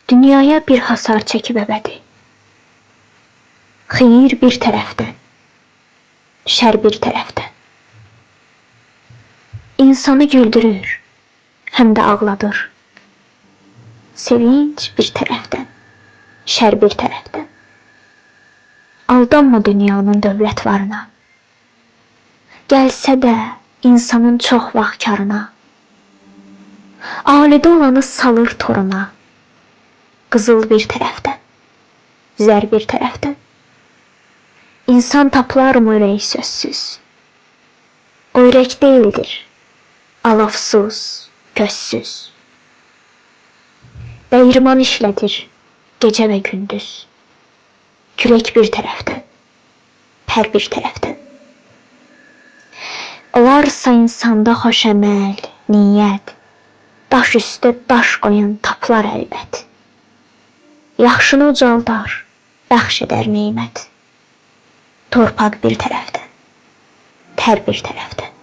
Dünyaya bir hasar çəkib əbədi. Xeyir bir tərəfdən, şər bir tərəfdən. İnsanı güldürür, həm də ağladır. Sevinç bir tərəfdən, şər bir tərəfdən. Aldanma dünyanın dövlətvarına. Gəlsə də insanın çox vaxt karına. Alidə olanı salır toruna. Qızıl bir tərəfdən, zər bir tərəfdən. İnsan taplar mı ürək sözsüz? O ürək deyildir, alovsuz, közsüz. Dəyirman işlədir, gecə və gündüz. Külək bir tərəfdən, pər bir tərəfdən. Olarsa insanda xoş əməl, niyyət, daş üstə daş qoyan taplar əlbət. Yaxşını ucaldar, bəxş edər neymət. Torpaq bir tərəfdən, tər bir tərəfdən.